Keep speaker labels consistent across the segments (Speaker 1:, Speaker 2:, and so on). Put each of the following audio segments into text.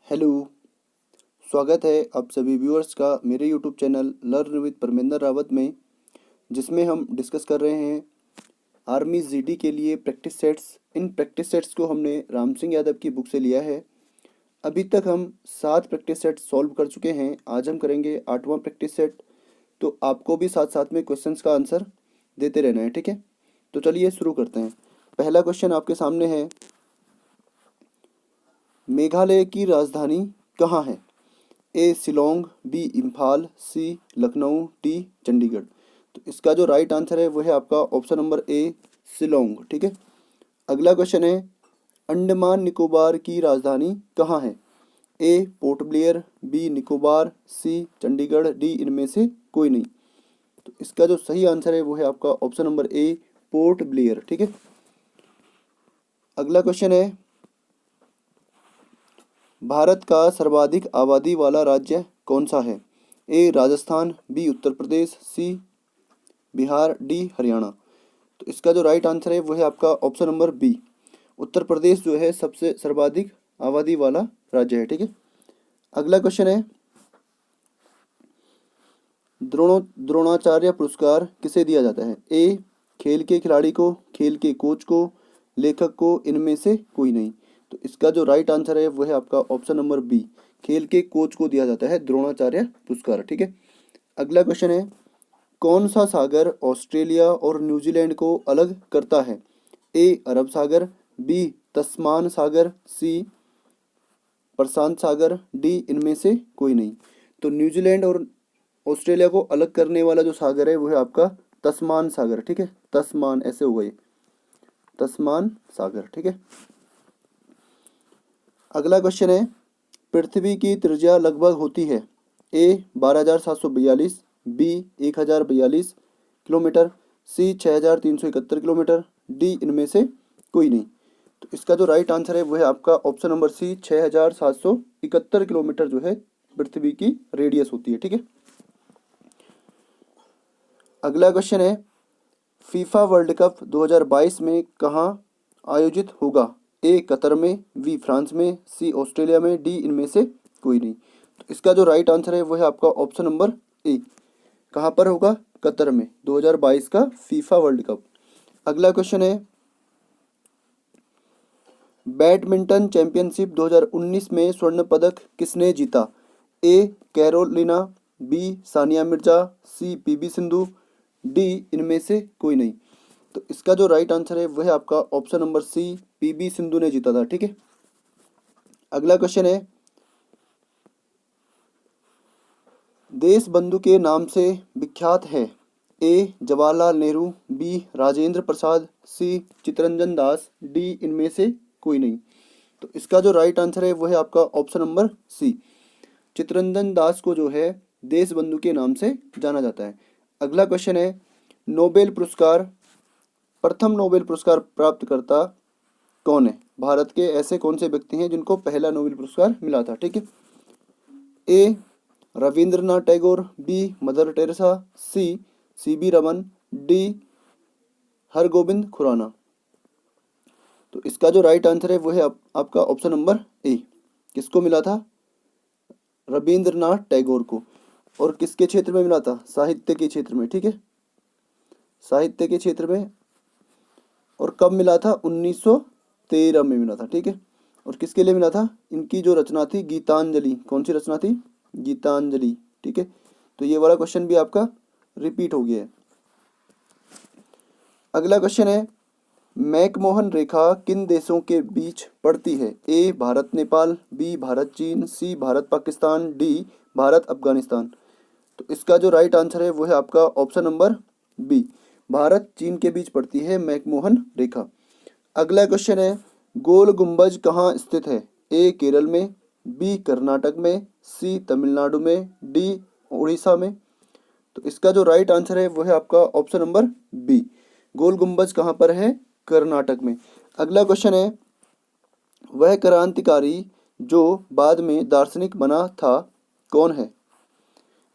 Speaker 1: Hello. स्वागत है आप सभी व्यूअर्स का मेरे YouTube channel learn with Parmendra Rawat में, जिसमें हम डिस्कस कर रहे हैं आर्मी जीडी के लिए practice sets. In practice sets को हमने राम सिंह यादव की बुक से लिया है। अभी तक हम 7 प्रैक्टिस सेट सॉल्व कर चुके हैं। आज हम करेंगे 8वां प्रैक्टिस सेट। तो आपको भी साथ साथ में क्वेश्चंस का आंसर देते रहना है, ठीक है। तो चलिए शुरू करते हैं। पहला क्वेश्चन आपके सामने है, मेघालय की राजधानी कहाँ है? ए शिलोंग, बी इम्फाल, सी लखनऊ, डी चंडीगढ़। तो इसका जो राइट आंसर है वो है आपका ऑप्शन नंबर ए शिलोंग, ठीक है। अगला क्वेश्चन है, अंडमान निकोबार की राजधानी कहाँ है? ए पोर्ट ब्लेयर, बी निकोबार, सी चंडीगढ़, डी इनमें से कोई नहीं। तो इसका जो सही आंसर है वो है आपका ऑप्शन नंबर ए पोर्ट ब्लेयर, ठीक है। अगला क्वेश्चन है, भारत का सर्वाधिक आबादी वाला राज्य कौन सा है? ए राजस्थान, बी उत्तर प्रदेश, सी बिहार, डी हरियाणा। तो इसका जो राइट आंसर है वो है आपका option number B, Uttar Pradesh जो है सबसे सर्वाधिक आबादी वाला राज्य है, ठीक है। अगला क्वेश्चन है, द्रोणाचार्य पुरस्कार किसे दिया जाता है? ए खेल के खिलाड़ी को, खेल के कोच को, लेखक को, इनमें से कोई नहीं। तो इसका जो राइट आंसर है वो है आपका ऑप्शन नंबर बी, खेल के कोच को दिया जाता है द्रोणाचार्य पुरस्कार, ठीक है। अगला क्वेश्चन है, कौन सा सागर ऑस्ट्रेलिया और न्यूजीलैंड को अलग करता है? ए अरब सागर, बी तस्मान सागर, सी प्रशांत सागर, डी इनमें से कोई नहीं। तो न्यूजीलैंड और ऑस्ट्रेलिया को अलग करने वाला जो सागर है वो है आपका तस्मान सागर, ठीक है। तस्मान ऐसे हो गए, तस्मान सागर, ठीक है। अगला क्वेश्चन है, पृथ्वी की त्रिज्या लगभग होती है? ए 12,742, बी 1,042 किलोमीटर, सी 6,371 किलोमीटर, डी इनमें से कोई नहीं। तो इसका जो राइट आंसर है वो है आपका ऑप्शन नंबर सी, 6,771 किलोमीटर जो है पृथ्वी की रेडियस होती है, ठीक है। अगला क्वेश्चन है, फीफा वर्ल्ड कप 2022 में कहाँ आयोजित होगा? ए कतर में, बी फ्रांस में, सी ऑस्ट्रेलिया में, डी इनमें से कोई नहीं। तो इसका जो राइट आंसर है वो है आपका ऑप्शन नंबर ए, कहाँ पर होगा? कतर में, 2022 का फीफा वर्ल्ड कप। अगला क्वेश्चन है, बैडमिंटन चैंपियनशिप 2019 में स्वर्ण पदक किसने जीता? ए कैरोलिना, बी सानिया मिर्जा, सी पीवी सिंधु, डी इनमें से कोई नहीं। तो इसका जो राइट आंसर है वह है आपका option number C, PV Sindhu ने जीता था, ठीक है। अगला क्वेश्चन है, देश बंधु के नाम से विख्यात है? ए जवाहरलाल नेहरू, बी राजेंद्र प्रसाद, सी चित्तरंजन दास, डी इनमें से कोई नहीं। तो इसका जो राइट आंसर है वो है आपका ऑप्शन नंबर सी, चित्तरंजन दास को जो है देश बंधु के नाम से जाना जाता है। अगला क्वेश्चन है, नोबेल पुरस्कार, प्रथम नोबेल पुरस्कार प्राप्त करता कौन है? भारत के ऐसे कौन से व्यक्ति हैं जिनको पहला नोबेल पुरस्कार मिला था, ठीक है। A Rabindranath Tagore, B Mother Teresa, C C V Raman, D Hargobind Khorana. तो इसका जो राइट आंसर है वो है आपका ऑप्शन नंबर ए, किसको मिला था? रविंद्रनाथ टैगोर को। और किसके क्षेत्र में मिला था? साहित्य के क्षेत्र में, ठीक है, साहित्य के क्षेत्र में। और कब मिला था? 1913 में मिला था, ठीक है। और किसके लिए मिला था? इनकी जो रचना थी गीतांजलि, कौन सी रचना थी? गीतांजलि, ठीक है। तो ये वाला क्वेश्चन भी आपका रिपीट हो गया है। अगला क्वेश्चन है, मैकमोहन रेखा किन देशों के बीच पड़ती है? ए भारत नेपाल, बी भारत चीन, सी भारत पाकिस्तान, डी भारत अफगानिस्तान। तो इसका जो राइट आंसर है वो है आपका ऑप्शन नंबर बी, भारत चीन के बीच पड़ती है मैकमोहन रेखा। अगला क्वेश्चन है, गोल गुंबज कहाँ स्थित है? ए केरल में, बी कर्नाटक में, सी तमिलनाडु में, डी उड़ीसा में। तो इसका जो राइट आंसर है वो है आपका ऑप्शन नंबर बी, गोल गुंबज कहाँ पर है? कर्नाटक में। अगला क्वेश्चन है, वह क्रांतिकारी जो बाद में दार्शनिक बना था कौन है?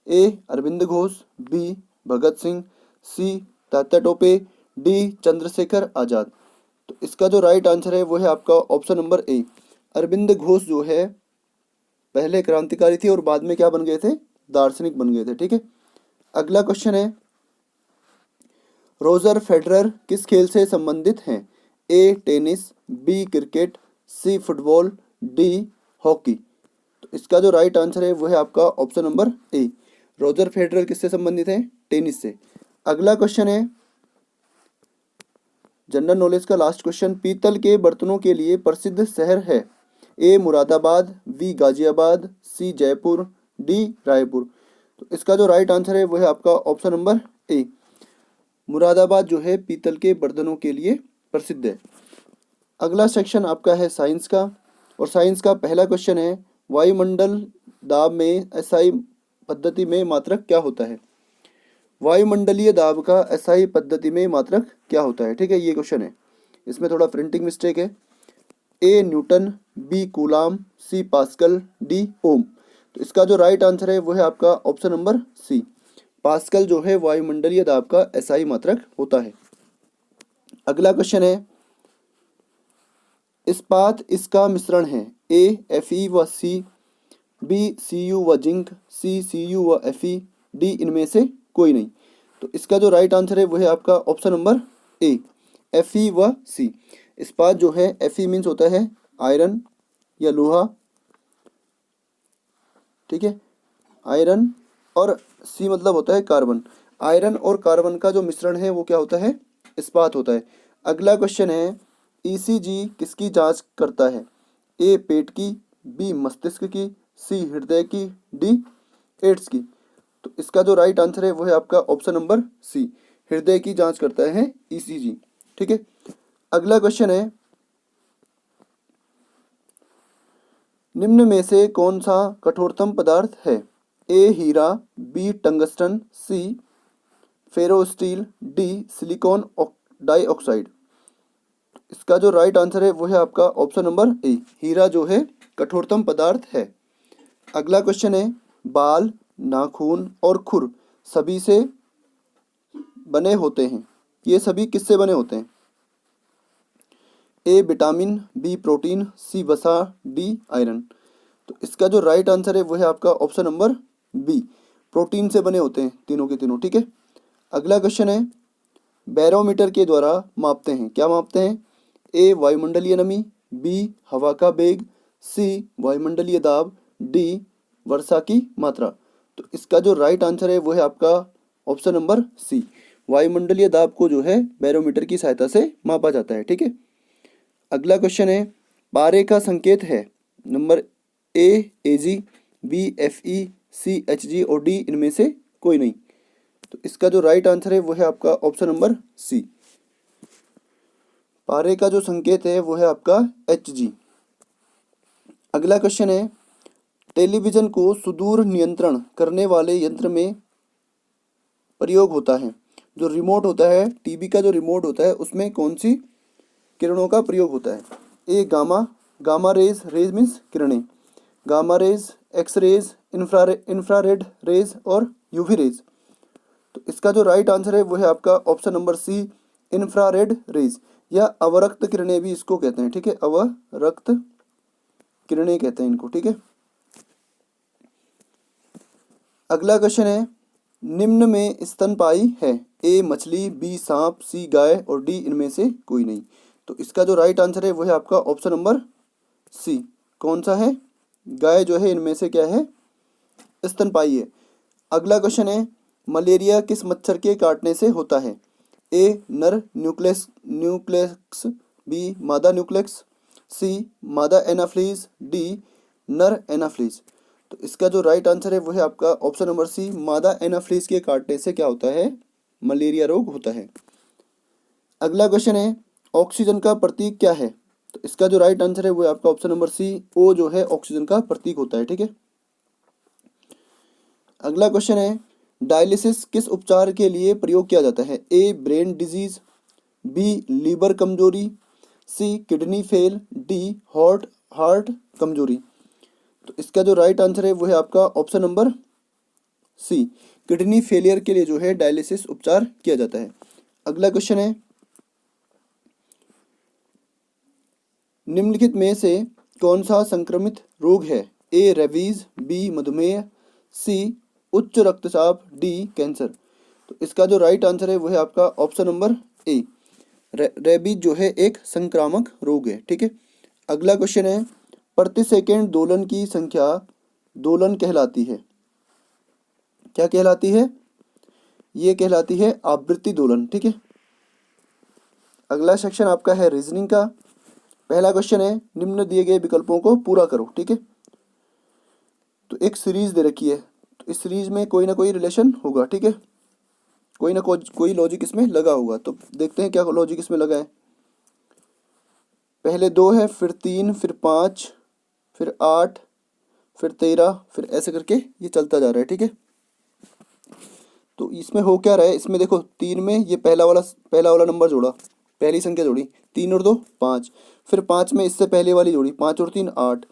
Speaker 1: A Aurobindo Ghosh, B Bhagat Singh, C Tatya Tope, D Chandrashekhar Azad. तो इसका जो राइट आंसर है वो है आपका option number A, Aurobindo Ghosh जो है पहले क्रांतिकारी थे और बाद में क्या बन गए थे, दार्शनिक बन गए थे। ठीक है, अगला क्वेश्चन है, रोजर फेडरर किस खेल से संबंधित हैं? A tennis, B cricket, C football, D hockey. तो इसका जो राइट आंसर है वो है आपका option number A, Roger Federer किससे संबंधित है, टेनिस से। अगला क्वेश्चन है जनरल नॉलेज का लास्ट क्वेश्चन, पीतल के बर्तनों के लिए प्रसिद्ध शहर है? A Moradabad, B Ghaziabad, C Jaipur, D Raipur. तो इसका जो राइट आंसर है वो है आपका ऑप्शन नंबर ए, मुरादाबाद जो है पीतल के बर्तनों के लिए प्रसिद्ध है। अगला सेक्शन आपका है साइंस का, और साइंस का पहला क्वेश्चन है, वायुमंडल दाब में एसआई पद्धति में मात्रक क्या होता है? वायुमंडलीय दाब का एसआई पद्धति में मात्रक क्या होता है? ठीक है, ये क्वेश्चन है, इसमें थोड़ा प्रिंटिंग मिस्टेक है। A Newton, B Coulomb, C Pascal, D Ohm. तो इसका जो राइट आंसर है वो है आपका ऑप्शन नंबर सी, पास्कल जो है वायुमंडलीय दाब का एसआई मात्रक होता है। अगला क्वेश्चन है, इस्पात इसका मिश्रण है? ए Fe व सी, बी Cu व जिंक, सी Cu व Fe, डी इनमें से कोई नहीं। तो इसका जो राइट आंसर है वो है आपका ऑप्शन नंबर ए, Fe व सी। इस्पात जो है, Fe मीन्स होता है आयरन या लोहा, ठीक है, आयरन, और सी मतलब होता है कार्बन। आयरन और कार्बन का जो मिश्रण है वो क्या होता है, इस्पात होता है। अगला क्वेश्चन है, ईसीजी किसकी जांच करता है? ए पेट की, बी मस्तिष्क की, सी हृदय की, डी एड्स की। तो इसका जो राइट आंसर है वो है आपका ऑप्शन नंबर सी, हृदय की जांच करता है ईसीजी। ठीक है, अगला क्वेश्चन है, निम्न में से कौन सा कठोरतम पदार्थ है? ए हीरा, बी टंगस्टन, सी फेरोस्टील, डी सिलिकॉन डाइऑक्साइड। इसका जो राइट आंसर है वो है आपका ऑप्शन नंबर ए, हीरा जो है कठोरतम पदार्थ है। अगला क्वेश्चन है, बाल, नाखून और खुर सभी से बने होते हैं, ये सभी किससे बने होते हैं? ए विटामिन, बी प्रोटीन, सी वसा, डी आयरन। तो इसका जो राइट आंसर है वो है आपका ऑप्शन नंबर बी, प्रोटीन से बने होते हैं तीनों के तीनों। ठीक है, अगला क्वेश्चन है, बैरोमीटर के द्वारा मापते हैं, क्या मापते हैं? ए वायुमंडलीय नमी, बी हवा का वेग, सी वायुमंडलीय दाब, डी वर्षा की मात्रा। तो इसका जो राइट आंसर है वो है आपका ऑप्शन नंबर सी, वायुमंडलीय दाब को जो है बैरोमीटर की सहायता से मापा जाता है। ठीक है, अगला क्वेश्चन है, पारे का संकेत है? Number A Ag, B Fe, C Hg और डी इनमें से कोई नहीं। तो इसका जो राइट आंसर है वो है आपका ऑप्शन नंबर सी, पारे का जो संकेत है वो है आपका Hg। अगला क्वेश्चन है, टेलीविजन को सुदूर नियंत्रण करने वाले यंत्र में प्रयोग होता है, जो रिमोट होता है, टीवी का जो रिमोट होता है उसमें कौन सी किरणों का प्रयोग होता है? A gamma rays, rays means किरणें, gamma rays, X rays, infrared rays और यूवी रेज। तो इसका जो राइट आंसर है वो है आपका option number C, infrared rays, या अवरक्त किरणें भी इसको कहते हैं। ठीक है, अवरक्त किरणें कहते हैं इनको। ठीक है, अगला क्वेश्चन है, निम्न में स्तनपायी है? ए मछली, बी सांप, सी गाय और डी इनमें से कोई नहीं। तो इसका जो राइट आंसर है वो है आपका ऑप्शन नंबर सी, कौन सा है? गाय जो है इनमें से क्या है, स्तनपायी है। अगला क्वेश्चन है, मलेरिया किस मच्छर के काटने से होता है? ए नर न्यूक्लेक्स, बी मादा न्यूक्लेक्स, सी मादा एनाफ्लीज, डी नर एनाफ्लीज। तो इसका जो राइट आंसर है वो है आपका ऑप्शन नंबर सी, मादा एनाफ्लीज के काटने से क्या होता है, मलेरिया रोग होता है। अगला क्वेश्चन है, ऑक्सीजन का प्रतीक क्या है? तो इसका जो राइट आंसर है वो है आपका ऑप्शन नंबर सी, ओ जो है ऑक्सीजन का प्रतीक होता है। ठीक है, अगला क्वेश्चन है, डायलिसिस किस उपचार के लिए प्रयोग किया जाता है? A brain disease, B liver कमजोरी, C kidney fail, D heart कमजोरी। तो इसका जो राइट आंसर है वो है आपका option number C, kidney failure के लिए जो है डायलिसिस उपचार किया जाता है। अगला क्वेश्चन है, निम्नलिखित में से कौन सा संक्रमित रोग है? ए रेबीज, बी मधुमेह, सी उच्च रक्तचाप, डी कैंसर। तो इसका जो राइट आंसर है वो है आपका ऑप्शन नंबर ए। रेबीज जो है एक संक्रामक रोग है। ठीक है, अगला क्वेश्चन है, प्रति सेकंड दोलन की संख्या दोलन कहलाती है। क्या कहलाती है? ये कहलाती है आवृत्ति दोलन। ठीक है, अगला सेक्शन आपका है रीजनिंग का। पहला क्वेश्चन है, निम्न दिए गए विकल्पों को पूरा करो। ठीक है, तो एक सीरीज दे रखी है, तो इस सीरीज में कोई ना कोई रिलेशन होगा। ठीक है, कोई ना कोई लॉजिक इसमें लगा होगा। तो देखते हैं क्या लॉजिक इसमें लगा है। पहले 2 है, फिर 3, फिर 5, फिर 8, फिर 13, फिर ऐसे करके ये चलता जा रहा है। ठीक है, तो इसमें हो क्या रहा है, इसमें देखो 3 में ये पहला वाला नंबर जोड़ा, पहली संख्या जोड़ी, 3 और 2 5, फिर 5 में इससे पहले वाली जोड़ी, 5 और 3 8,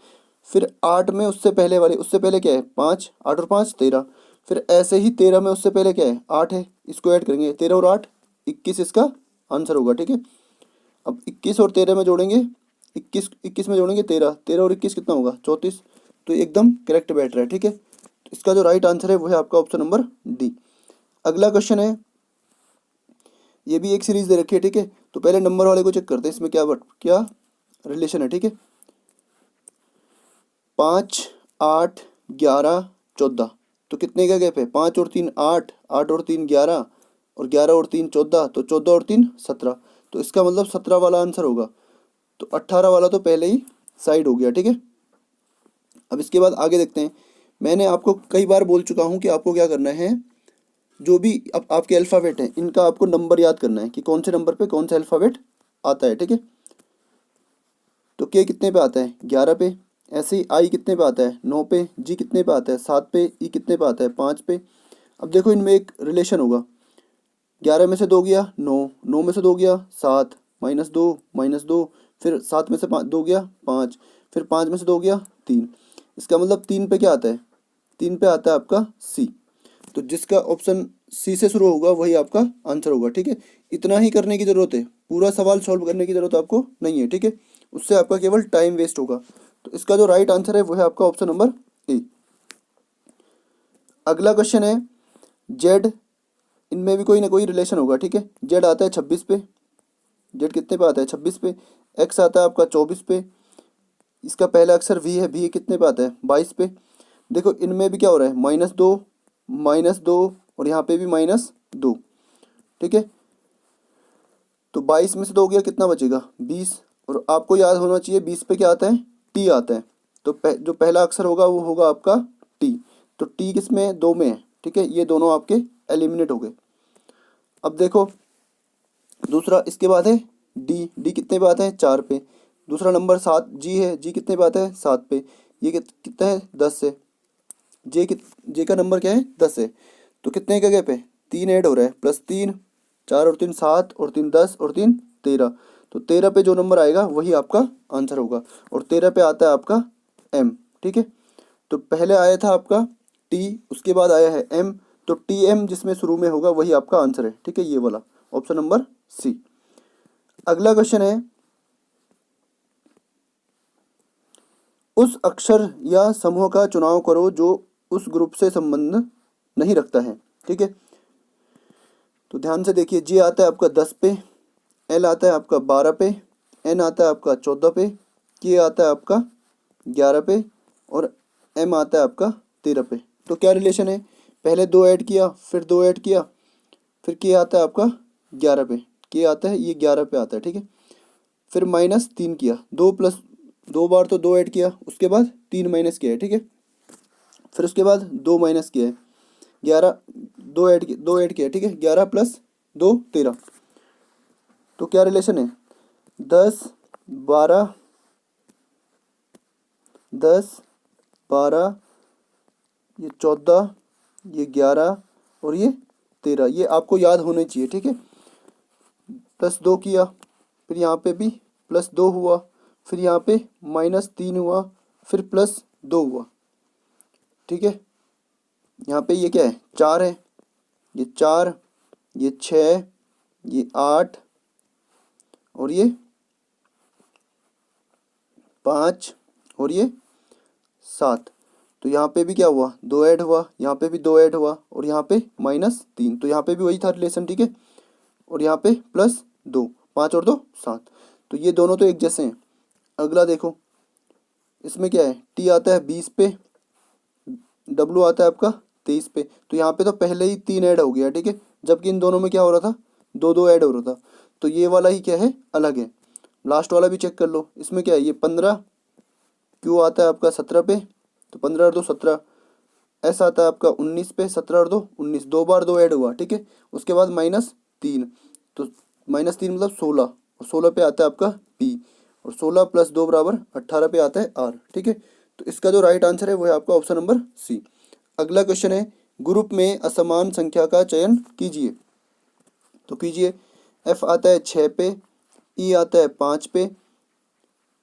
Speaker 1: फिर 8 में उससे पहले क्या है 5, 8 और 5 13, फिर ऐसे ही 13 में उससे पहले क्या है 8 है, इसको ऐड करेंगे 13 और 8 21 इसका आंसर होगा। ठीक है, अब 21 और 13 में जोड़ेंगे, 21 में जोड़ेंगे 13, 13 और 21 कितना होगा 34। तो एकदम करेक्ट बैठ रहा है। ठीक है, तो इसका जो राइट आंसर है वो है आपका ऑप्शन नंबर डी। अगला क्वेश्चन है, ये भी एक सीरीज दे रखी है। ठीक है, तो पहले नंबर वाले को चेक करते हैं इसमें क्या रिलेशन है। ठीक है, 5 8 11 14, तो कितने का गैप है 5 और 3 8, 8 और 3 11, और 11 और 3 14, तो 14 और 3 17, तो इसका मतलब 17 वाला आंसर होगा। तो 18 वाला तो पहले ही साइड हो गया। ठीक है, अब इसके बाद आगे देखते हैं। मैंने आपको कई बार बोल चुका हूँ कि आपको क्या करना है, जो भी आपके अल्फ़ाबेट हैं इनका आपको नंबर याद करना है कि कौन से नंबर पे कौन सा अल्फ़ाबेट आता है। ठीक है, तो के कितने पे आता है 11 पे, ऐसे ही आई कितने पे आता है 9 पे, जी कितने पे आता है 7 पे, ई कितने पे आता है 5 पे। अब देखो इनमें एक रिलेशन होगा, 11 में से 2 गया 9, 9 में से 2 गया 7, -2, फिर 7 में से 2 गया 5, फिर 5 में से 2 गया 3। इसका मतलब 3 पे क्या आता है, 3 पे आता है आपका सी। तो जिसका ऑप्शन सी से शुरू होगा वही आपका आंसर होगा। ठीक है, इतना ही करने की ज़रूरत है, पूरा सवाल सॉल्व करने की ज़रूरत आपको नहीं है। ठीक है, उससे आपका केवल टाइम वेस्ट होगा। तो इसका जो राइट आंसर है वो है आपका ऑप्शन नंबर ए। अगला क्वेश्चन है, जेड, इनमें भी कोई ना कोई रिलेशन होगा। ठीक है, जेड आता है 26 पे, जेड कितने पे आता है 26 पे, एक्स आता है आपका 24 पे, इसका पहला अक्षर वी है, वी कितने पे आता है 22 पे। देखो इनमें भी क्या हो रहा है -2 और यहाँ पे भी -2। ठीक है, तो 22 में से 2 गया कितना बचेगा 20, और आपको याद होना चाहिए 20 पे क्या आता है टी आता है। तो जो पहला अक्षर होगा वो होगा आपका टी। तो टी किस में है 2 में है। ठीक है, ये दोनों आपके एलिमिनेट हो गए। अब देखो दूसरा इसके बाद है डी, डी कितने पे आता है 4 पे। दूसरा नंबर 7 जी है, जी कितने पे आता है 7 पे, ये कितना है 10 से। जे का नंबर क्या है 10 है। तो कितने का गैप है 3 ऐड हो रहा है, +3, 4 और 3 7, और 3 10, और 3 13। तो 13 पे जो नंबर आएगा वही आपका आंसर होगा, और 13 पे आता है आपका एम। ठीक है, तो पहले आया था आपका टी, उसके बाद आया है एम, तो टी एम जिसमें शुरू में होगा वही आपका आंसर है। ठीक है, ये वाला ऑप्शन नंबर सी। अगला क्वेश्चन है, उस अक्षर या समूह का चुनाव करो जो उस ग्रुप से संबंध नहीं रखता है। ठीक है, तो ध्यान से देखिए, जे आता है आपका 10 पे, एल आता है आपका 12 पे, एन आता है आपका 14 पे, के आता है आपका 11 पे, और एम आता है आपका 13 पे। तो क्या रिलेशन है, पहले 2 ऐड किया, फिर 2 ऐड किया, फिर के आता है आपका 11 पे, के आता है ये 11 पे आता है। ठीक है, फिर -3 किया, 2 बार तो 2 ऐड किया, उसके बाद 3 माइनस किया है। ठीक है, फिर उसके बाद 2 माइनस किया है 11, 2 ऐड किया है। ठीक है, 11 + 2 13। तो क्या रिलेशन है 10 12, 10 12, ये 14, ये 11, और ये 13, ये आपको याद होने चाहिए। ठीक है, +2 किया, फिर यहाँ पे भी +2 हुआ, फिर यहाँ पे -3 हुआ, फिर +2 हुआ। ठीक है, यहाँ पे ये क्या है 4 है, ये 4, ये 6, ये 8, और ये 5, और ये 7। तो यहाँ पे भी क्या हुआ, 2 ऐड हुआ, यहाँ पे भी 2 ऐड हुआ, और यहाँ पे -3, तो यहाँ पे भी वही था रिलेशन, ठीक है। और यहाँ पे +2, 5 और 2 7, तो ये दोनों तो एक जैसे हैं। अगला देखो, इसमें क्या है, टी आता है 20 पे, डब्लू आता है आपका 23 पे, तो यहाँ पे तो पहले ही 3 ऐड हो गया, ठीक है, जबकि इन दोनों में क्या हो रहा था, 2 2 ऐड हो रहा था। तो ये वाला ही क्या है, अलग है। लास्ट वाला भी चेक कर लो, इसमें क्या है, ये 15, क्यू आता है आपका 17 पे, तो 15 और 2 17, एस आता है आपका 19 पे, 17 और 2 19, 2 बार 2 ऐड हुआ, ठीक है। उसके बाद -3, तो -3 मतलब 16, और 16 पे आता है आपका पी, और 16 + 2 = 18 पे आता है आर, ठीक है। तो इसका जो राइट आंसर है वो है आपका ऑप्शन नंबर सी। अगला क्वेश्चन है, ग्रुप में असमान संख्या का चयन कीजिए। तो कीजिए, एफ आता है 6 पे, ई आता है 5 पे,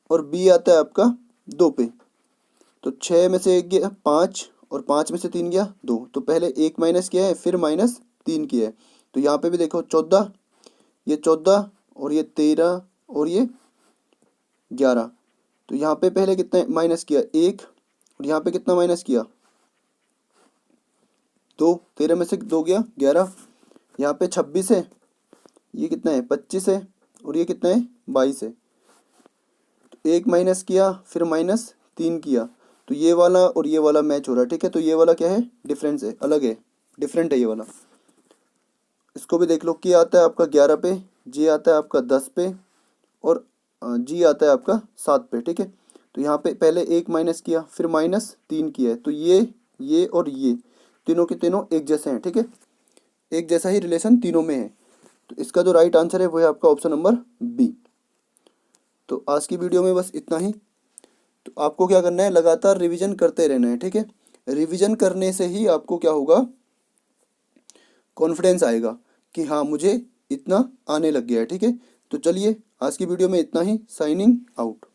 Speaker 1: और बी आता है आपका 2 पे। तो 6 में से 1 गया 5, और 5 में से 3 गया 2, तो पहले 1 माइनस किया है, फिर -3 किया है। तो यहाँ पे भी देखो 14, ये 14, और ये 13, और ये 11, तो यहाँ पे पहले कितना माइनस किया, 1, और यहाँ पे कितना माइनस किया, 2, 13 में से 2 गया 11, यहाँ पे 26 है, ये कितना है 25 है, और ये कितना है 22 है। तो 1 माइनस किया, फिर -3 किया, तो ये वाला और ये वाला मैच हो रहा है, ठीक है। तो ये वाला क्या है, डिफरेंस है, अलग है, डिफरेंट है ये वाला। इसको भी देख लो, के आता है आपका 11 पे, जे आता है आपका 10 पे, और जी आता है आपका 7 पे, ठीक है। तो यहाँ पे पहले 1 माइनस किया, फिर -3 किया है, तो ये और ये तीनों के तीनों एक जैसे हैं, ठीक है, एक जैसा ही रिलेशन तीनों में है। तो इसका जो राइट आंसर है वो है आपका ऑप्शन नंबर बी। तो आज की वीडियो में बस इतना ही। तो आपको क्या करना है, लगातार रिवीजन करते रहना है, ठीक है। रिवीजन करने से ही आपको क्या होगा, कॉन्फिडेंस आएगा कि हाँ मुझे इतना आने लग गया है, ठीक है। तो चलिए आज की वीडियो में इतना ही, साइनिंग आउट।